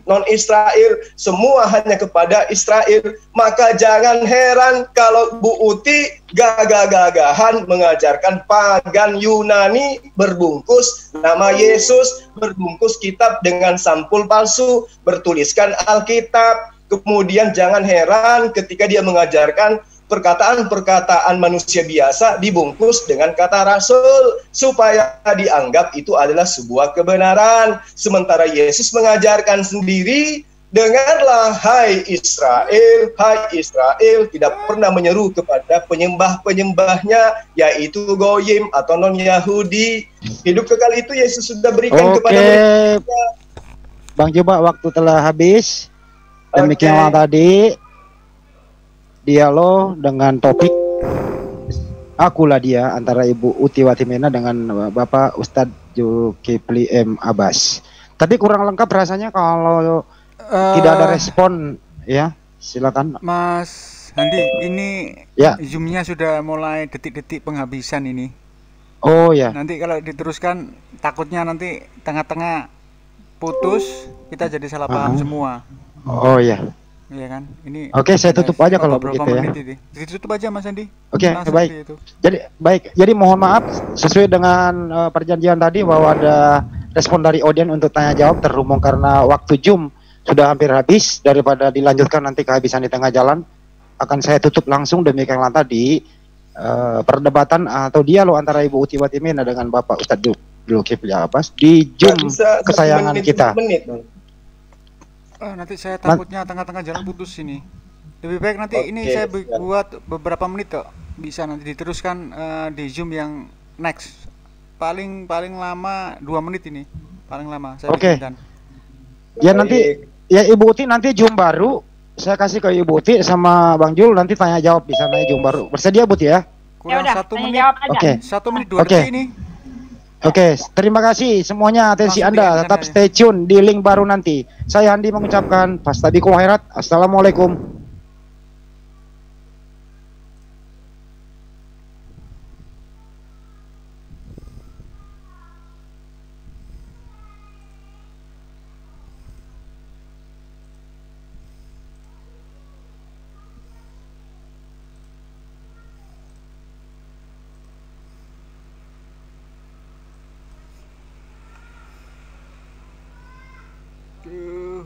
non-Israel, semua hanya kepada Israel. Maka jangan heran kalau Bu Uti gagah-gagahan mengajarkan pagan Yunani berbungkus nama Yesus, berbungkus kitab dengan sampul palsu, bertuliskan Alkitab. Kemudian jangan heran ketika dia mengajarkan perkataan-perkataan manusia biasa dibungkus dengan kata rasul supaya dianggap itu adalah sebuah kebenaran. Sementara Yesus mengajarkan sendiri, dengarlah hai Israel, tidak pernah menyeru kepada penyembah-penyembahnya yaitu goyim atau non-Yahudi. Hidup kekal itu Yesus sudah berikan kepada mereka. Bang Juma, waktu telah habis. Demikianlah tadi dialog dengan topik Akulah Dia antara Ibu Uti Watimena dengan Bapak Ustadz Zulkifli M. Abbas. Tadi kurang lengkap rasanya kalau tidak ada respon, ya. Silakan Mas Handi, ini ya. Zoom-nya sudah mulai detik-detik penghabisan ini. Oh ya. Nanti kalau diteruskan takutnya nanti tengah-tengah putus, kita jadi salah paham semua. Oh ya. Iya kan? Ini Oke, saya tutup aja kalau begitu ya. Ditutup aja Mas Andi. Oke, baik. Jadi mohon maaf sesuai dengan perjanjian tadi bahwa ada respon dari audien untuk tanya jawab terhubung karena waktu Zoom sudah hampir habis. Daripada dilanjutkan nanti kehabisan di tengah jalan, akan saya tutup langsung. Demikianlah tadi perdebatan atau dialog antara Ibu Uti Watimena dengan Bapak Ustadz Zulkifli Abbas di Zoom kesayangan kita. Nanti saya takutnya tengah-tengah jalan putus ini. Lebih baik nanti ini saya buat beberapa menit kok. Bisa nanti diteruskan di Zoom yang next. Paling lama 2 menit ini. Paling lama saya bikinkan. Ya nanti ya Ibu Uti nanti Zoom baru saya kasih ke Ibu Uti sama Bang Jul, nanti tanya jawab di sana Zoom baru. Bersedia Bu ya? Kurang 1 menit. Oke. 1 menit 2 detik ini. Oke, terima kasih semuanya atensi Anda. Tetap stay tune di link baru nanti. Saya Andi mengucapkan fastabiqul khairat. Assalamualaikum.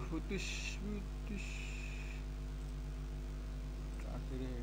Putus akhirnya